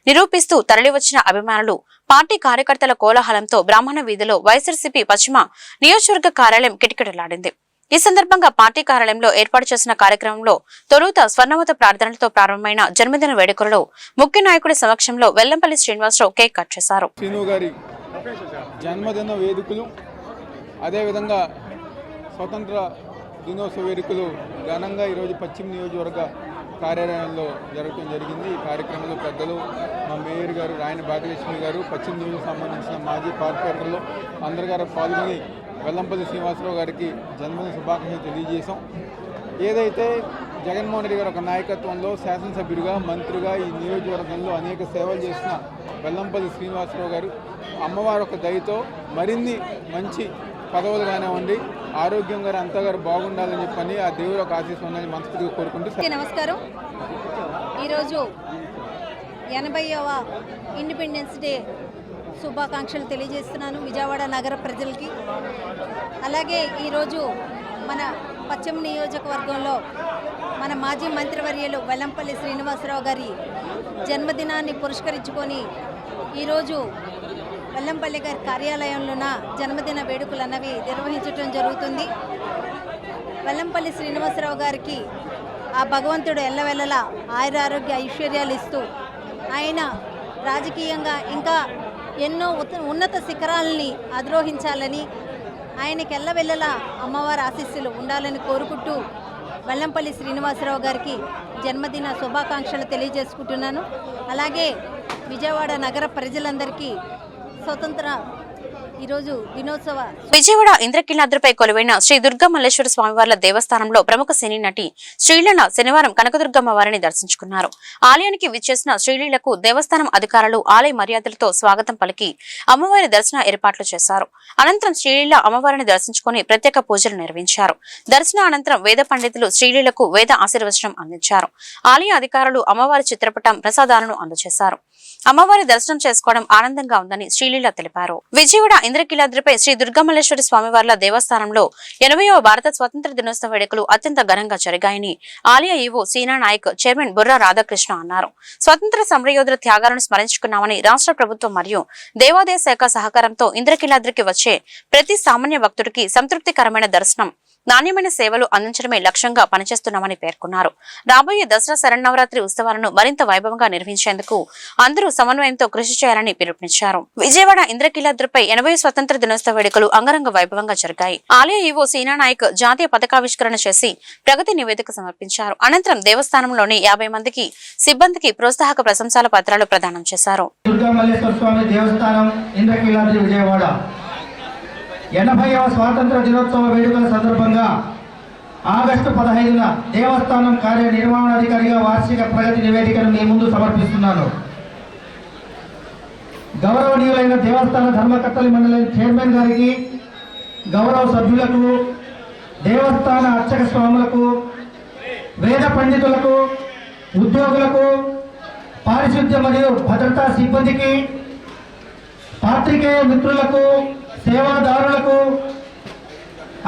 నిరూపిస్తూ తరలివచ్చిన అభిమానులు, పార్టీ కార్యకర్తల కోలాహలంతో బ్రాహ్మణ వీధిలో వైఎస్ఆర్సీపీ పశ్చిమ నియోజకవర్గ కార్యాలయం కిటకిటలాడింది. ఈ సందర్భంగా పార్టీ కార్యాలయంలో ఏర్పాటు చేసిన కార్యక్రమంలో తొలుత స్వర్ణవత ప్రార్థనలతో ప్రారంభమైన జన్మదిన వేడుకలలో ముఖ్య నాయకుడి సమక్షంలో వెల్లంపల్లి శ్రీనివాసరావు కేక్ కట్ చేశారు. శ్రీను గారి జన్మదిన వేడుకలు, అదేవిధంగా స్వతంత్ర దినోత్సవ వేడుకలు ఘనంగా ఈరోజు పశ్చిమ నియోజకవర్గ కార్యాలయంలో జరగడం జరిగింది. ఈ కార్యక్రమంలో పెద్దలు, మా మేయర్ గారు రాయన భాగ్యలక్ష్మి గారు, పశ్చిమ నియోజకవర్గం సంబంధించిన మాజీ కార్పొరేటర్లు అందరి గారు పాల్గొని వెల్లంపల్లి శ్రీనివాసరావు గారికి జన్మదిన శుభాకాంక్షలు తెలియజేశాం. ఏదైతే జగన్మోహన్ రెడ్డి గారు ఒక నాయకత్వంలో శాసనసభ్యుడిగా, మంత్రిగా ఈ నియోజకవర్గంలో అనేక సేవలు చేసిన వెల్లంపల్లి శ్రీనివాసరావు గారు అమ్మవారి ఒక దయతో మరిన్ని మంచి పదవులు కానివ్వండి, ఆరోగ్యంగా అంతా గారు బాగుండాలని చెప్పని ఆ దేవుడు ఒక ఆశీస్సు ఉందని మనస్ఫూర్తిగా కోరుకుంటూ నమస్కారం. ఈరోజు 80వ ఇండిపెండెన్స్ డే శుభాకాంక్షలు తెలియజేస్తున్నాను విజయవాడ నగర ప్రజలకి. అలాగే ఈరోజు మన పశ్చిమ నియోజకవర్గంలో మన మాజీ మంత్రివర్యులు వెల్లంపల్లి శ్రీనివాసరావు గారి జన్మదినాన్ని పురస్కరించుకొని ఈరోజు వెల్లంపల్లి గారి కార్యాలయంలోన జన్మదిన వేడుకలు అన్నవి నిర్వహించడం జరుగుతుంది. వెల్లంపల్లి శ్రీనివాసరావు గారికి ఆ భగవంతుడు ఎల్లవెల్లలా ఆయురారోగ్య ఐశ్వర్యాలు ఇస్తూ ఆయన రాజకీయంగా ఇంకా ఎన్నో ఉన్నత శిఖరాలని అధిరోహించాలని, ఆయనకి ఎల్లవెల్లలా అమ్మవారి ఆశీస్సులు ఉండాలని కోరుకుంటూ వెల్లంపల్లి శ్రీనివాసరావు గారికి జన్మదిన శుభాకాంక్షలు తెలియజేసుకుంటున్నాను. అలాగే విజయవాడ నగర ప్రజలందరికీ స్వతంత్ర ఈరోజు దినోత్సవ. విజయవాడ ఇంద్రకీలాద్రిపై కొలువైన శ్రీ దుర్గా మల్లేశ్వర స్వామివార్ల దేవస్థానంలో ప్రముఖ సినీ నటి శ్రీలీల శనివారం కనకదుర్గమ్మ వారిని దర్శించుకున్నారు. ఆలయానికి విచ్చేసిన శ్రీలీలకు దేవస్థానం అధికారులు ఆలయ మర్యాదలతో స్వాగతం పలికి అమ్మవారి దర్శన ఏర్పాట్లు చేశారు. అనంతరం శ్రీలీల అమ్మవారిని దర్శించుకుని ప్రత్యేక పూజలు నిర్వహించారు. దర్శన అనంతరం వేద పండితులు శ్రీలీలకు వేద ఆశీర్వచనం అందించారు. ఆలయ అధికారులు అమ్మవారి చిత్రపటం ప్రసాదాలను అందజేశారు. అమ్మవారి దర్శనం చేసుకోవడం ఆనందంగా ఉందని శ్రీలీల తెలిపారు. విజయవాడ ఇంద్రకీలాద్రిపై శ్రీ దుర్గామల్లేశ్వరి స్వామివార్ల దేవస్థానంలో 80వ భారత స్వాతంత్ర దినోత్సవ వేడుకలు అత్యంత ఘనంగా జరిగాయని ఆలయ ఈవో సీనా నాయక్, చైర్మన్ బుర్రా రాధాకృష్ణ అన్నారు. స్వతంత్ర సమరయోధుల త్యాగాలను స్మరించుకున్నామని రాష్ట్ర ప్రభుత్వం మరియు దేవాదాయ శాఖ సహకారంతో ఇంద్రకీలాద్రికి వచ్చే ప్రతి సామాన్య భక్తుడికి సంతృప్తికరమైన దర్శనం, నాణ్యమైన సేవలు అందించడమే లక్ష్యంగా పనిచేస్తున్నామని పేర్కొన్నారు. రాబోయే దసరా శరన్నవరాత్రి ఉత్సవాలను మరింత వైభవంగా నిర్వహించేందుకు అందరూ సమన్వయంతో కృషి చేయాలని పిలుపునిచ్చారు. విజయవాడ ఇంద్రకీలాద్రిపై 80వ స్వతంత్ర దినోత్సవ వేడుకలు అంగరంగ వైభవంగా జరిగాయి. ఆలయ ఈవో సీనా నాయక్ జాతీయ పతాకావిష్కరణ చేసి ప్రగతి నివేదిక సమర్పించారు. అనంతరం దేవస్థానంలోని 50 మందికి సిబ్బందికి ప్రోత్సాహక ప్రశంసాల పత్రాలు ప్రదానం చేశారు. 80వ స్వాతంత్ర దినోత్సవ వేడుకల సందర్భంగా ఆగస్టు 15న దేవస్థానం కార్యనిర్వహణాధికారిగా వార్షిక ప్రగతి నివేదికను మీ ముందు సమర్పిస్తున్నాను. గౌరవనీయులైన దేవస్థాన ధర్మకర్తల మండలి చైర్మన్ గారికి, గౌరవ సభ్యులకు, దేవస్థాన అర్చక స్వాములకు, వేద పండితులకు, ఉద్యోగులకు, పారిశుద్ధ్య మరియు భద్రతా సిబ్బందికి, పాత్రికేయ మిత్రులకు, సేవాదారులకు,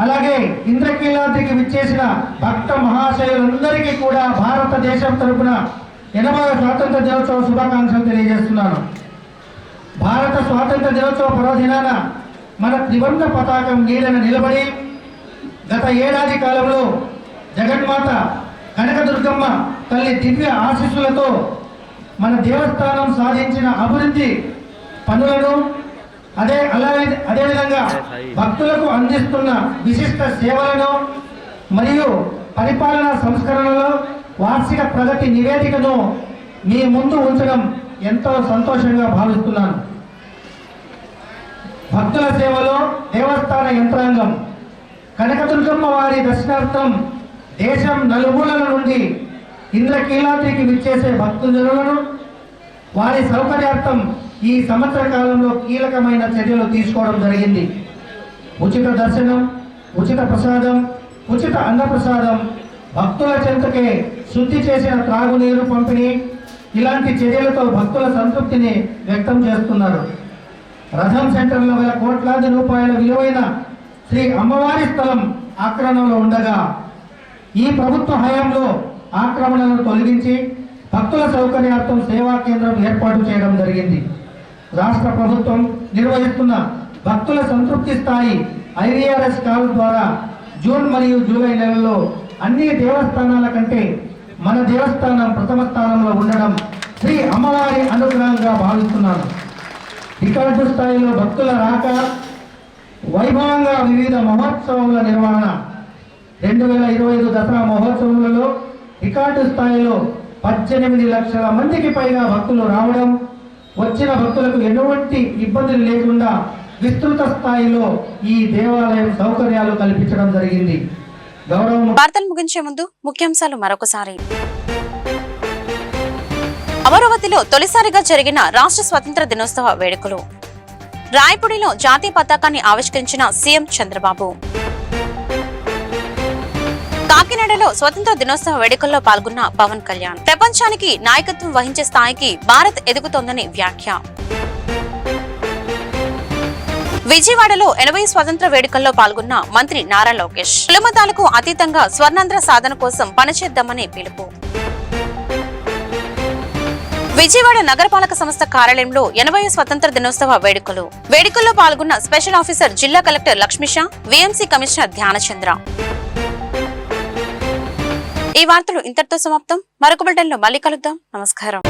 అలాగే ఇంద్రకీలాద్రికి విచ్చేసిన భక్త మహాశయులందరికీ కూడా భారతదేశం తరపున 80వ స్వాతంత్ర దినోత్సవ శుభాకాంక్షలు తెలియజేస్తున్నాను. భారత స్వాతంత్ర దినోత్సవ పర్వదినాన మన త్రివర్ణ పతాకం నీడన నిలబడి గత ఏడాది కాలంలో జగన్మాత కనకదుర్గమ్మ తల్లి దివ్య ఆశీస్సులతో మన దేవస్థానం సాధించిన అభివృద్ధి పనులను అదేవిధంగా భక్తులకు అందిస్తున్న విశిష్ట సేవలను మరియు పరిపాలనా సంస్కరణలో వార్షిక ప్రగతి నివేదికను మీ ముందు ఉంచడం ఎంతో సంతోషంగా భావిస్తున్నాను. భక్తుల సేవలో దేవస్థాన యంత్రాంగం కనకదుర్గమ్మ వారి దర్శనార్థం దేశం నలుమూలల నుండి ఇంద్రకీలాద్రికి విచ్చేసే భక్తులను వారి సౌకర్యార్థం ఈ సంవత్సర కాలంలో కీలకమైన చర్యలు తీసుకోవడం జరిగింది. ఉచిత దర్శనం, ఉచిత ప్రసాదం, ఉచిత అన్నప్రసాదం, భక్తుల చెంతకే శుద్ధి చేసిన త్రాగునీరు పంపిణీ ఇలాంటి చర్యలతో భక్తుల సంతృప్తిని వ్యక్తం చేస్తున్నారు. రథం సెంటర్లో వేల కోట్లాది రూపాయల విలువైన శ్రీ అమ్మవారి స్థలం ఆక్రమణలో ఉండగా ఈ ప్రభుత్వ హయాంలో ఆక్రమణలను తొలగించి భక్తుల సౌకర్యార్థం సేవా కేంద్రం ఏర్పాటు చేయడం జరిగింది. రాష్ట్ర ప్రభుత్వం నిర్వహిస్తున్న భక్తుల సంతృప్తి స్థాయి IVRS కాల్ ద్వారా జూన్ మరియు జూలై నెలల్లో అన్ని దేవస్థానాల కంటే మన దేవస్థానం ప్రథమ స్థానంలో ఉండడం శ్రీ అమ్మవారి అనుగ్రహంగా భావిస్తున్నాను. రికార్డు స్థాయిలో భక్తుల రాక, వైభవంగా వివిధ మహోత్సవాల నిర్వహణ 2025 దసరా మహోత్సవాలలో రికార్డు స్థాయిలో 18 లక్షల మందికి పైగా భక్తులు రావడం, వచ్చిన భక్తులకు ఎటువంటి ఇబ్బందులు లేకుండా విస్తృత స్థాయిలో ఈ దేవాలయం సౌకర్యాలు కల్పించడం జరిగింది. వార్తలు ముగించే ముందు ముఖ్యాంశాలు మరొకసారి. అమరావతిలో తొలిసారిగా జరిగిన రాష్ట్ర స్వతంత్ర దినోత్సవ వేడుకలు. రాయపూడిలో జాతీయ పతాకాన్ని ఆవిష్కరించిన సీఎం చంద్రబాబు. కాకినాడలో స్వతంత్ర దినోత్సవ వేడుకల్లో పాల్గొన్న పవన్ కళ్యాణ్. ప్రపంచానికి నాయకత్వం వహించే స్థాయికి భారత్ ఎదుగుతోందని వ్యాఖ్య. విజయవాడలో 80 స్వతంత్ర వేడుకల్లో పాల్గొన్న మంత్రి నారా లోకేష్. కులమతాలకు అతీతంగా స్వర్ణాంధ్ర సాధన కోసం పనిచేద్దామని పిలుపు. విజయవాడ నగరపాలక సంస్థ కార్యాలయంలో 80 స్వతంత్ర దినోత్సవ వేడుకల్లో పాల్గొన్న స్పెషల్ ఆఫీసర్ జిల్లా collector Lakshmisha, VMC commissioner Dhyanachandra. ఈ వార్తలు ఇంతటితో సమాప్తం. మరొక బులెటిన్లో మళ్ళీ కలుద్దాం. నమస్కారం.